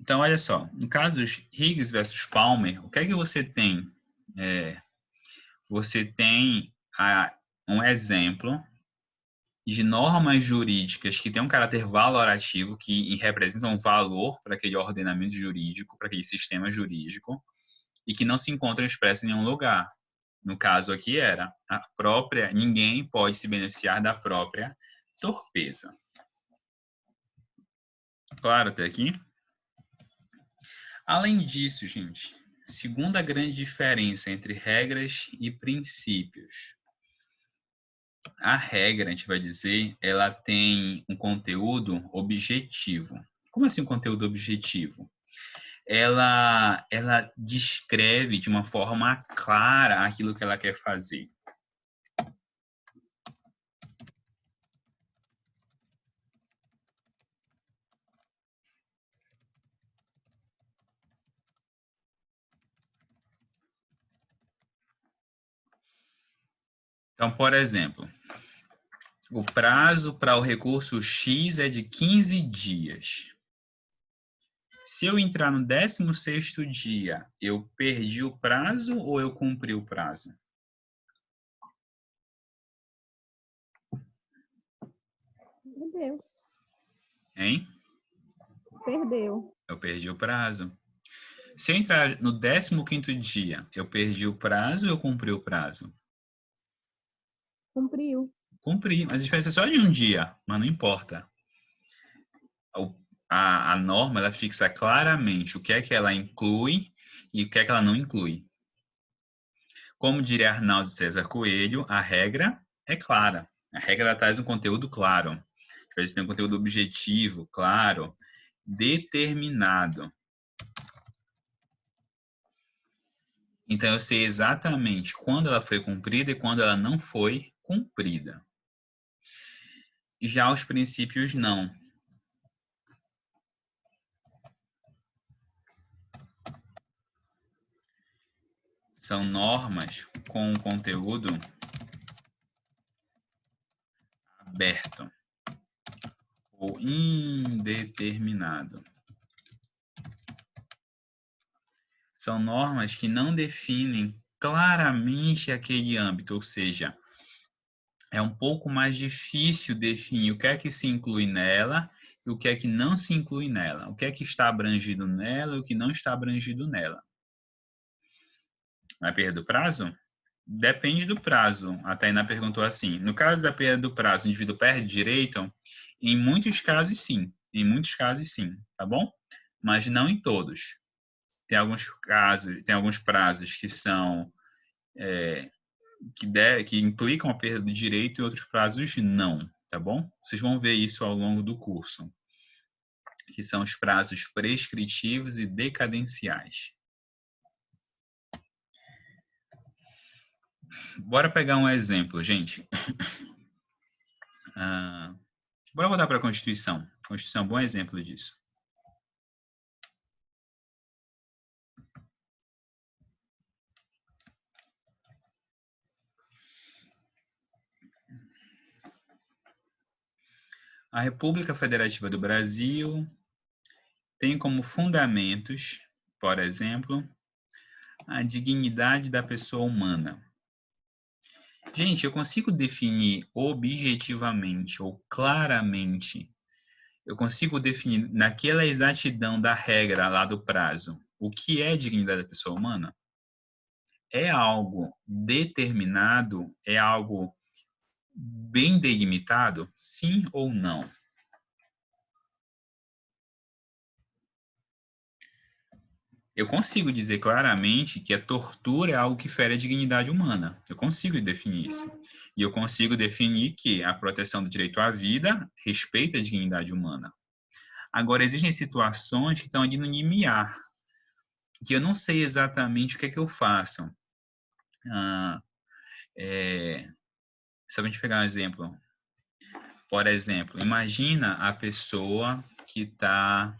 Então, olha só, no caso Higgs versus Palmer, o que é que você tem? Você tem um exemplo de normas jurídicas que têm um caráter valorativo, que representam valor para aquele ordenamento jurídico, para aquele sistema jurídico, e que não se encontram expressas em nenhum lugar. No caso aqui era a própria, ninguém pode se beneficiar da própria torpeza. Claro até aqui? Além disso, gente, segunda grande diferença entre regras e princípios. A regra, a gente vai dizer, ela tem um conteúdo objetivo. Como assim um conteúdo objetivo? Ela descreve de uma forma clara aquilo que ela quer fazer. Então, por exemplo, o prazo para o recurso X é de 15 dias. Se eu entrar no 16º dia, eu perdi o prazo ou eu cumpri o prazo? Perdeu. Hein? Perdeu. Eu perdi o prazo. Se eu entrar no 15º dia, eu perdi o prazo ou eu cumpri o prazo? Cumpriu. Cumpri, mas a diferença é só de um dia, mas não importa. A norma ela fixa claramente o que é que ela inclui e o que é que ela não inclui. Como diria Arnaldo César Coelho, a regra é clara. A regra traz um conteúdo claro. Às vezes tem um conteúdo objetivo, claro, determinado. Então eu sei exatamente quando ela foi cumprida e quando ela não foi cumprida. Já os princípios não. São normas com conteúdo aberto ou indeterminado. São normas que não definem claramente aquele âmbito, ou seja, é um pouco mais difícil definir o que é que se inclui nela e o que é que não se inclui nela, o que é que está abrangido nela e o que não está abrangido nela. Na perda do prazo? Depende do prazo. A Tainá perguntou assim: no caso da perda do prazo, o indivíduo perde direito? Em muitos casos, sim. Em muitos casos, sim, tá bom? Mas não em todos. Tem alguns casos, tem alguns prazos que são que implicam a perda do direito e outros prazos não, tá bom? Vocês vão ver isso ao longo do curso, que são os prazos prescritivos e decadenciais. Bora pegar um exemplo, gente. Bora voltar para a Constituição. A Constituição é um bom exemplo disso. A República Federativa do Brasil tem como fundamentos, por exemplo, a dignidade da pessoa humana. Gente, eu consigo definir objetivamente ou claramente, eu consigo definir naquela exatidão da regra lá do prazo, o que é dignidade da pessoa humana? É algo determinado? É algo bem delimitado? Sim ou não? Eu consigo dizer claramente que a tortura é algo que fere a dignidade humana. Eu consigo definir isso. E eu consigo definir que a proteção do direito à vida respeita a dignidade humana. Agora, existem situações que estão ali no limiar, que eu não sei exatamente o que é que eu faço. Só para a gente pegar um exemplo. Por exemplo, imagina a pessoa que está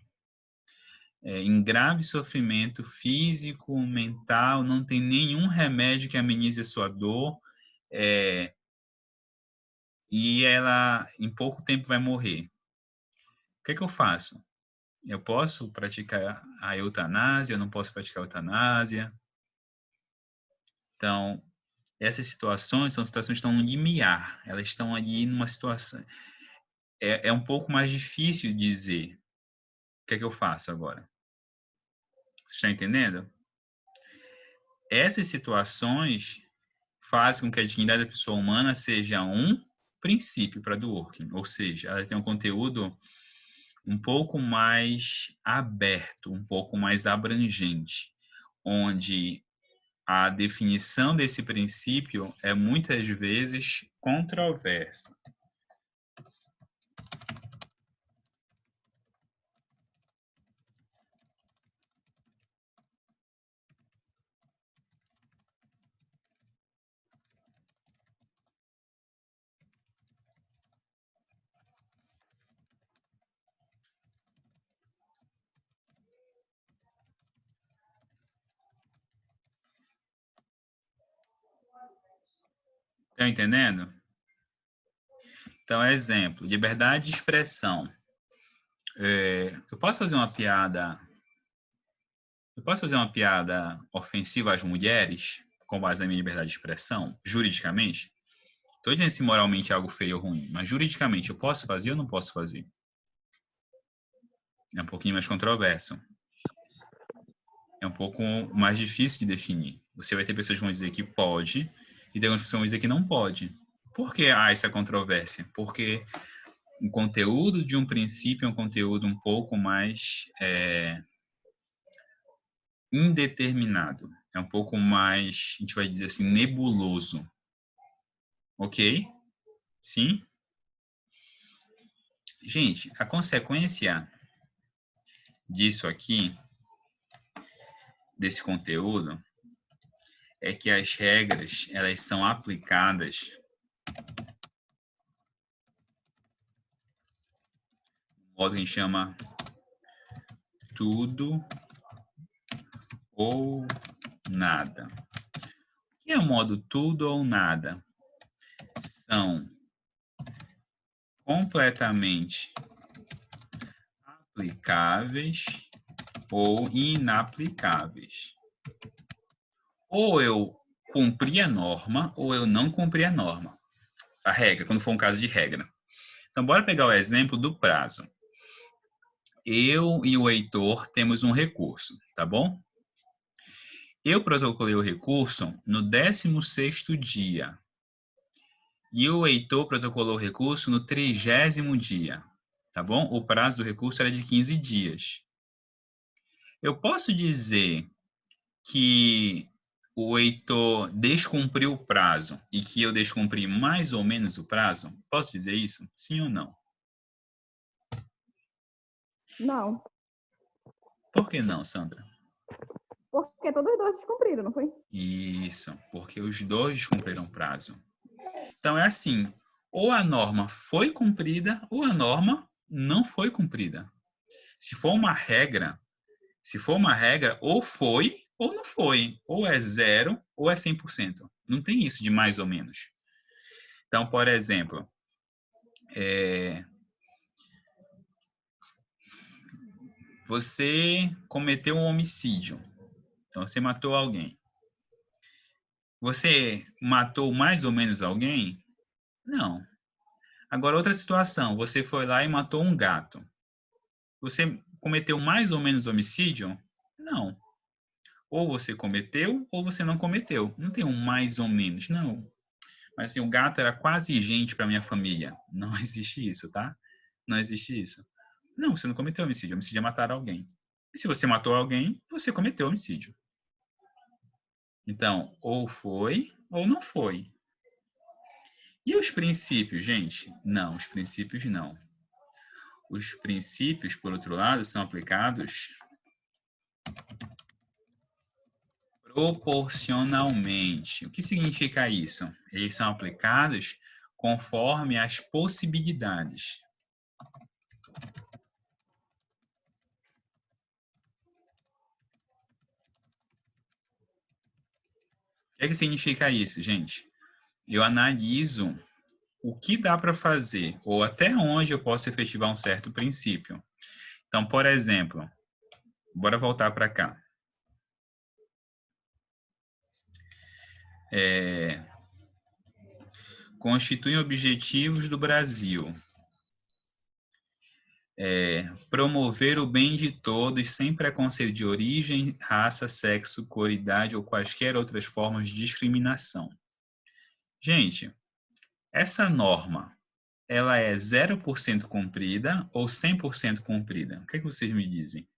em grave sofrimento físico, mental, não tem nenhum remédio que amenize a sua dor, e ela em pouco tempo vai morrer. O que é que eu faço? Eu posso praticar a eutanásia, eu não posso praticar a eutanásia. Então, essas situações são situações que estão no limiar. Elas estão ali numa situação... É um pouco mais difícil dizer. O que é que eu faço agora? Você está entendendo? Essas situações fazem com que a dignidade da pessoa humana seja um princípio para Dworkin. Ou seja, ela tem um conteúdo um pouco mais aberto, um pouco mais abrangente, onde a definição desse princípio é muitas vezes controversa. Está entendendo? Então, exemplo, liberdade de expressão. Eu posso fazer uma piada ofensiva às mulheres com base na minha liberdade de expressão, juridicamente? Estou dizendo se moralmente é algo feio ou ruim, mas juridicamente eu posso fazer ou não posso fazer? É um pouquinho mais controverso. É um pouco mais difícil de definir. Você vai ter pessoas que vão dizer que pode e tem outras pessoas que vão dizer que não pode. Por que há essa controvérsia? Porque o conteúdo de um princípio é um conteúdo um pouco mais indeterminado. É um pouco mais, a gente vai dizer assim, nebuloso. Ok? Sim? Gente, a consequência disso aqui, desse conteúdo, é que as regras, elas são aplicadas no modo que a gente chama tudo ou nada. O que é o modo tudo ou nada? São completamente aplicáveis ou inaplicáveis. Ou eu cumpri a norma ou eu não cumpri a norma. A regra, quando for um caso de regra. Então, bora pegar o exemplo do prazo. Eu e o Heitor temos um recurso, tá bom? Eu protocolei o recurso no 16º dia. E o Heitor protocolou o recurso no 30º dia, tá bom? O prazo do recurso era de 15 dias. Eu posso dizer que o Heitor descumpriu o prazo e que eu descumpri mais ou menos o prazo? Posso dizer isso? Sim ou não? Não. Por que não, Sandra? Porque todos os dois descumpriram, não foi? Isso, porque os dois descumpriram o prazo. Então é assim, ou a norma foi cumprida ou a norma não foi cumprida. Se for uma regra, ou foi ou não foi. Ou é 0 ou é 100%. Não tem isso de mais ou menos. Então, por exemplo, você cometeu um homicídio. Então, você matou alguém. Você matou mais ou menos alguém? Não. Agora, outra situação. Você foi lá e matou um gato. Você cometeu mais ou menos homicídio? Não. Ou você cometeu ou você não cometeu. Não tem um mais ou menos, não. Mas assim, o gato era quase gente para minha família. Não existe isso, tá? Não existe isso. Não, você não cometeu homicídio. Homicídio é matar alguém. E se você matou alguém, você cometeu homicídio. Então, ou foi ou não foi. E os princípios, gente? Não, os princípios não. Os princípios, por outro lado, são aplicados proporcionalmente. O que significa isso? Eles são aplicados conforme as possibilidades. O que significa isso, gente? Eu analiso o que dá para fazer ou até onde eu posso efetivar um certo princípio. Então, por exemplo, bora voltar para cá. Constituem objetivos do Brasil. Promover o bem de todos sem preconceito de origem, raça, sexo, cor, idade ou quaisquer outras formas de discriminação. Gente, essa norma, ela é 0% cumprida ou 100% cumprida? O que é que vocês me dizem?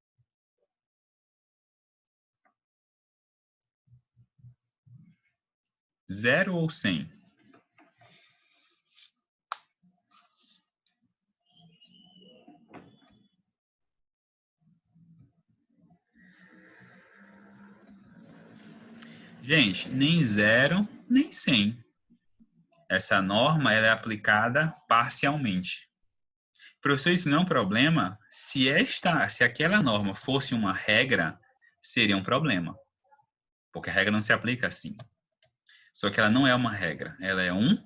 Zero ou 100? Gente, nem 0, nem 100. Essa norma ela é aplicada parcialmente. Professor, isso não é um problema? Se aquela norma fosse uma regra, seria um problema. Porque a regra não se aplica assim. Só que ela não é uma regra, ela é um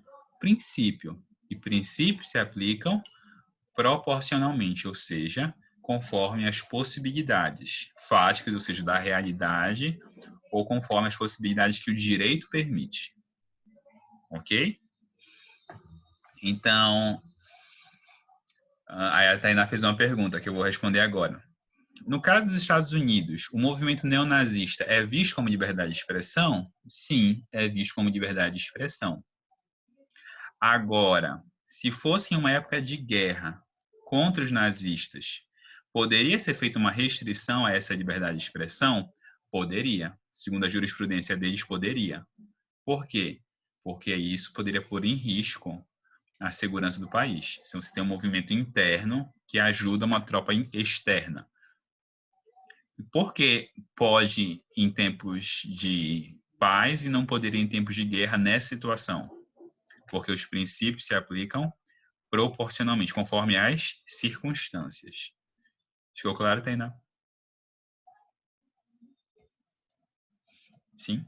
princípio. E princípios se aplicam proporcionalmente, ou seja, conforme as possibilidades fáticas, ou seja, da realidade, ou conforme as possibilidades que o direito permite. Ok? Então, a Tainá fez uma pergunta que eu vou responder agora. No caso dos Estados Unidos, o movimento neonazista é visto como liberdade de expressão? Sim, é visto como liberdade de expressão. Agora, se fosse em uma época de guerra contra os nazistas, poderia ser feita uma restrição a essa liberdade de expressão? Poderia. Segundo a jurisprudência deles, poderia. Por quê? Porque isso poderia pôr em risco a segurança do país. Se você tem um movimento interno que ajuda uma tropa externa. Por que pode em tempos de paz e não poderia em tempos de guerra nessa situação? Porque os princípios se aplicam proporcionalmente, conforme as circunstâncias. Ficou claro, Tainá? Sim?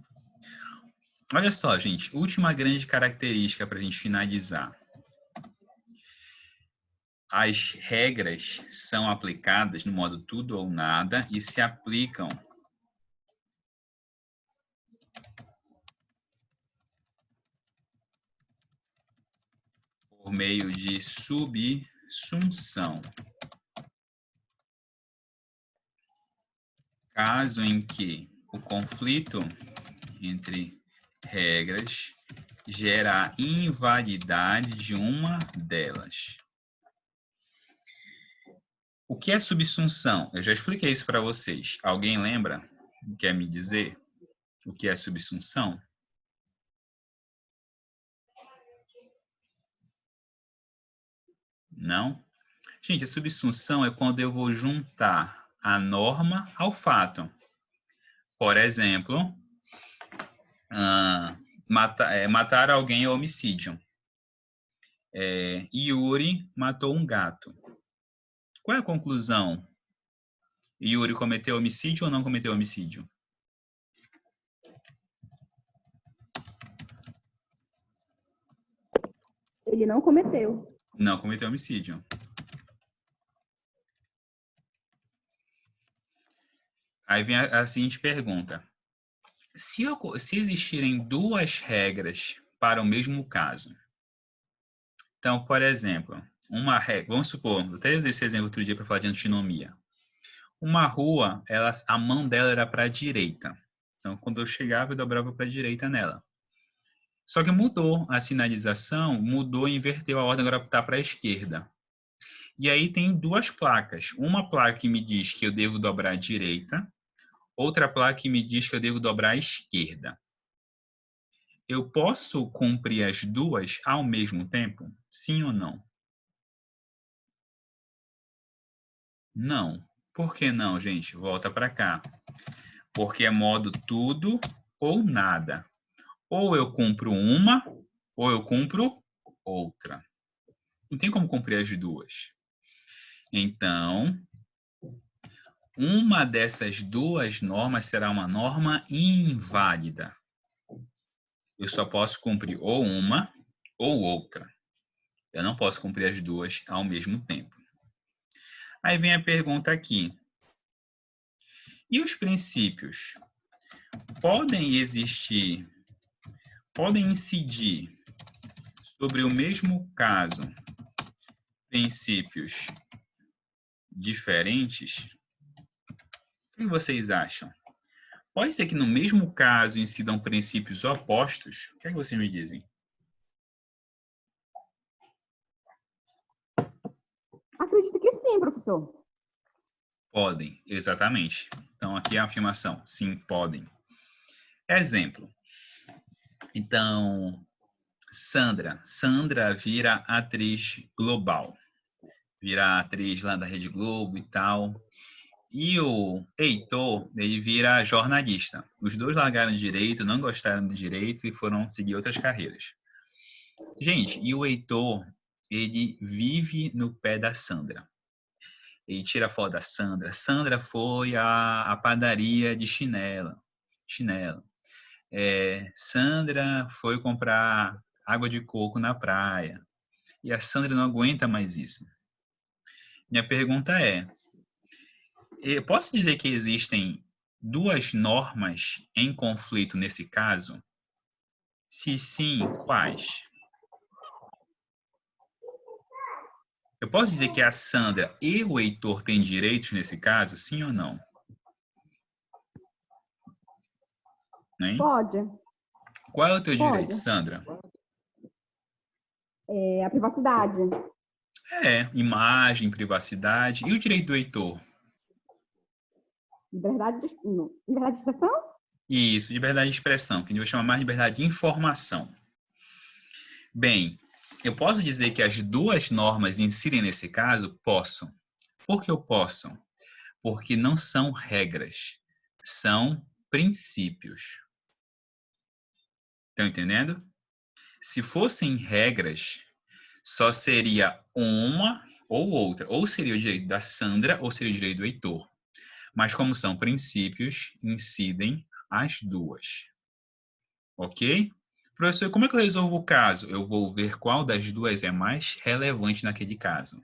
Olha só, gente, última grande característica para a gente finalizar. As regras são aplicadas no modo tudo ou nada e se aplicam por meio de subsunção. Caso em que o conflito entre regras gera a invalidade de uma delas. O que é subsunção? Eu já expliquei isso para vocês. Alguém lembra? Quer me dizer o que é subsunção? Não? Gente, a subsunção é quando eu vou juntar a norma ao fato. Por exemplo, matar alguém é homicídio. Yuri matou um gato. Qual é a conclusão? Yuri cometeu homicídio ou não cometeu homicídio? Ele não cometeu. Não cometeu homicídio. Aí vem a seguinte pergunta. Se existirem duas regras para o mesmo caso, então, por exemplo, uma regra, vamos supor, eu até usei esse exemplo outro dia para falar de antinomia. Uma rua, a mão dela era para a direita. Então, quando eu chegava, eu dobrava para a direita nela. Só que mudou a sinalização, mudou e inverteu a ordem, agora está para a esquerda. E aí tem duas placas. Uma placa que me diz que eu devo dobrar à direita, outra placa que me diz que eu devo dobrar à esquerda. Eu posso cumprir as duas ao mesmo tempo? Sim ou não? Não. Por que não, gente? Volta para cá. Porque é modo tudo ou nada. Ou eu cumpro uma, ou eu cumpro outra. Não tem como cumprir as duas. Então, uma dessas duas normas será uma norma inválida. Eu só posso cumprir ou uma ou outra. Eu não posso cumprir as duas ao mesmo tempo. Aí vem a pergunta aqui. E os princípios podem existir, podem incidir sobre o mesmo caso, princípios diferentes? O que vocês acham? Pode ser que no mesmo caso incidam princípios opostos? O que é que vocês me dizem? Acredito que sim, professor. Podem, exatamente. Então, aqui é a afirmação. Sim, podem. Exemplo. Então, Sandra. Sandra vira atriz global. Vira atriz lá da Rede Globo e tal. E o Heitor, ele vira jornalista. Os dois largaram direito, não gostaram do direito e foram seguir outras carreiras. Gente, e o Heitor, ele vive no pé da Sandra. Ele tira foto da Sandra. Sandra foi à padaria de chinelo. Sandra foi comprar água de coco na praia. E a Sandra não aguenta mais isso. Minha pergunta é, eu posso dizer que existem duas normas em conflito nesse caso? Se sim, quais? Eu posso dizer que a Sandra e o Heitor têm direitos nesse caso, sim ou não? Hein? Pode. Qual é o teu direito, Pode. Sandra? É a privacidade. Imagem, privacidade. E o direito do Heitor? Liberdade de expressão? Isso, liberdade de expressão, que a gente vai chamar mais de liberdade de informação. Bem, eu posso dizer que as duas normas incidem nesse caso? Posso. Por que eu posso? Porque não são regras, são princípios. Estão entendendo? Se fossem regras, só seria uma ou outra. Ou seria o direito da Sandra ou seria o direito do Heitor. Mas como são princípios, incidem as duas. Ok? Professor, como é que eu resolvo o caso? Eu vou ver qual das duas é mais relevante naquele caso.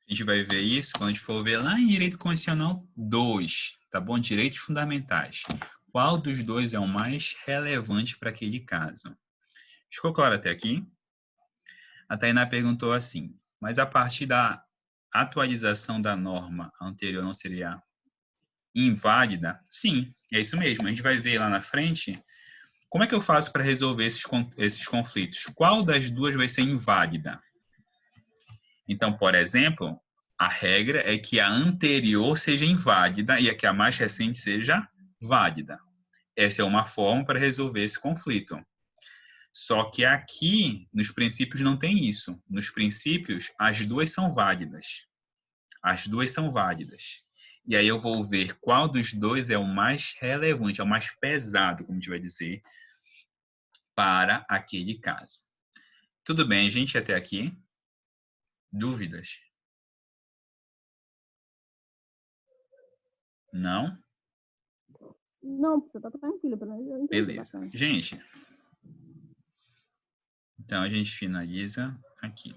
A gente vai ver isso quando a gente for ver lá em Direito Constitucional 2, tá bom? Direitos Fundamentais. Qual dos dois é o mais relevante para aquele caso? Ficou claro até aqui? A Tainá perguntou assim, mas a partir da atualização da norma anterior não seria inválida? Sim, é isso mesmo. A gente vai ver lá na frente como é que eu faço para resolver esses conflitos. Qual das duas vai ser inválida? Então, por exemplo, a regra é que a anterior seja inválida e a que a mais recente seja válida. Essa é uma forma para resolver esse conflito. Só que aqui, nos princípios, não tem isso. Nos princípios, as duas são válidas. As duas são válidas. E aí eu vou ver qual dos dois é o mais relevante, é o mais pesado, como a gente vai dizer, para aquele caso. Tudo bem, gente, até aqui? Dúvidas? Não? Não, professor, tá tranquilo. Eu entendi Beleza. bastante. Gente, então a gente finaliza aqui.